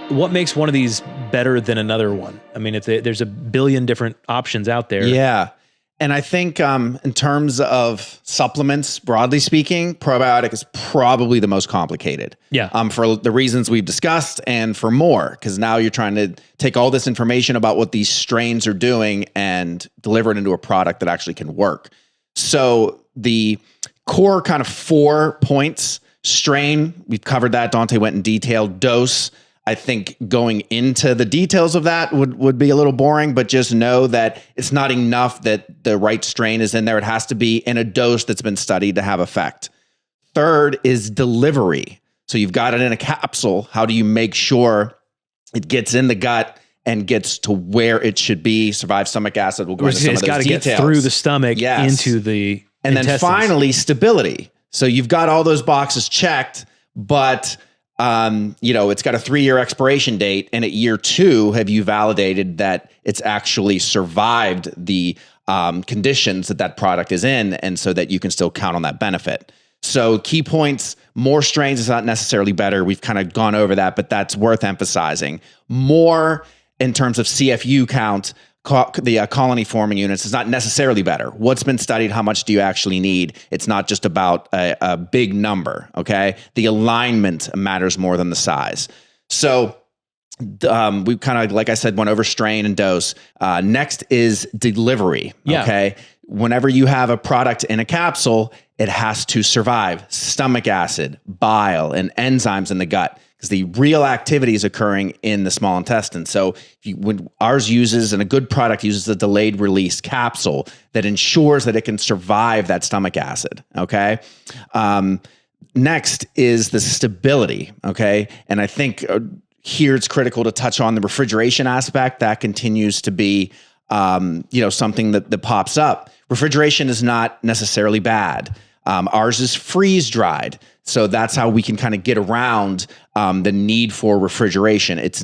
what makes one of these better than another one? I mean, if there's a billion different options out there. Yeah. And I think in terms of supplements, broadly speaking, probiotic is probably the most complicated. Yeah. For the reasons we've discussed and for more, because now you're trying to take all this information about what these strains are doing and deliver it into a product that actually can work. So the core kind of 4 points: strain, we've covered that. Dante went in detail. Dose, I think going into the details of that would be a little boring, but just know that it's not enough that the right strain is in there. It has to be in a dose that's been studied to have effect. Third is delivery. So you've got it in a capsule. How do you make sure it gets in the gut and gets to where it should be? Survive stomach acid. We'll go into some of those details. It's got to get through the stomach into the And intestines. then finally, stability. So you've got all those boxes checked, but it's got a 3-year expiration date. And at year 2, have you validated that it's actually survived the conditions that product is in, and so that you can still count on that benefit? So key points: more strains is not necessarily better. We've kind of gone over that, but that's worth emphasizing. More in terms of CFU count, the colony forming units, is not necessarily better. What's been studied? How much do you actually need? It's not just about a big number. Okay. The alignment matters more than the size. So we kind of, like I said, went over strain and dose. Next is delivery. Yeah. Okay. Whenever you have a product in a capsule, it has to survive stomach acid, bile, and enzymes in the gut, because the real activity is occurring in the small intestine. So when ours uses, and a good product uses, a delayed release capsule that ensures that it can survive that stomach acid. Okay. Next is the stability. Okay. And I think here it's critical to touch on the refrigeration aspect. That continues to be, something that pops up. Refrigeration is not necessarily bad. Ours is freeze dried. So that's how we can kind of get around the need for refrigeration. It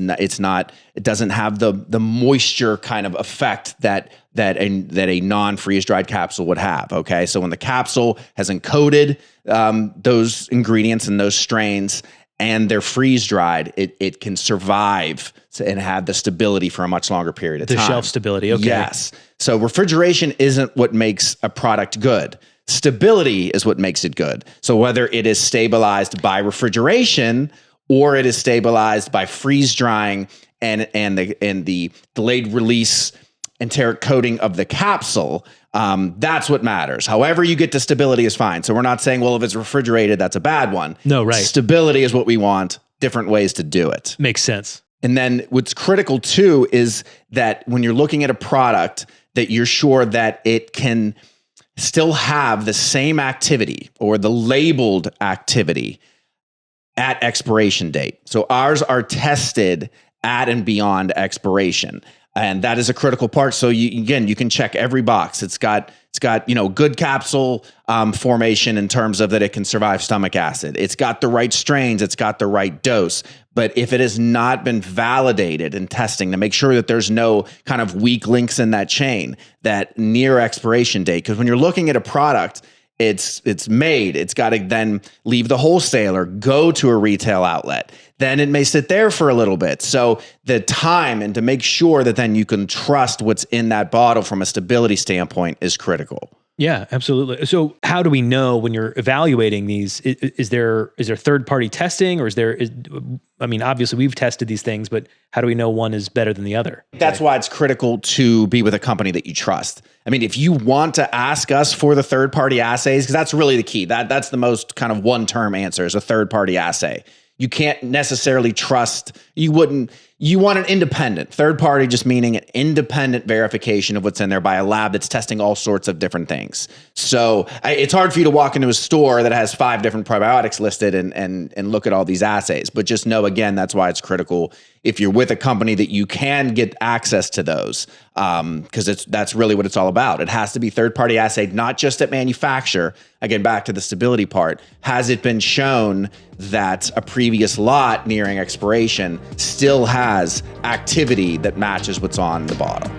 doesn't have the moisture kind of effect that a non-freeze dried capsule would have. Okay. So when the capsule has encoded those ingredients and those strains, and they're freeze dried, it can survive and have the stability for a much longer period of time. The shelf stability. Okay. Yes. So refrigeration isn't what makes a product good. Stability is what makes it good. So whether it is stabilized by refrigeration or it is stabilized by freeze drying and the delayed release enteric coating of the capsule, that's what matters. However you get to stability is fine. So we're not saying, well, if it's refrigerated, that's a bad one. No, right. Stability is what we want. Different ways to do it. Makes sense. And then what's critical too is that when you're looking at a product, that you're sure that it can still have the same activity or the labeled activity at expiration date. So ours are tested at and beyond expiration. And that is a critical part. So you can check every box. It's got good capsule formation in terms of that it can survive stomach acid. It's got the right strains. It's got the right dose. But if it has not been validated in testing to make sure that there's no kind of weak links in that chain, that near expiration date, because when you're looking at a product, it's made, it's got to then leave the wholesaler, go to a retail outlet. Then it may sit there for a little bit. So the time and to make sure that then you can trust what's in that bottle from a stability standpoint is critical. Yeah, absolutely. So how do we know when you're evaluating these? Is there third-party testing, or obviously we've tested these things, but how do we know one is better than the other? That's why it's critical to be with a company that you trust. I mean, if you want to ask us for the third-party assays, because that's really the key. That's the most kind of one-term answer, is a third-party assay. You can't necessarily trust, you want an independent, third party, just meaning an independent verification of what's in there by a lab that's testing all sorts of different things. So it's hard for you to walk into a store that has 5 different probiotics listed and look at all these assays, but just know, again, that's why it's critical if you're with a company that you can get access to those, because that's really what it's all about. It has to be third-party assayed, not just at manufacture. Again, back to the stability part. Has it been shown that a previous lot nearing expiration still has activity that matches what's on the bottle?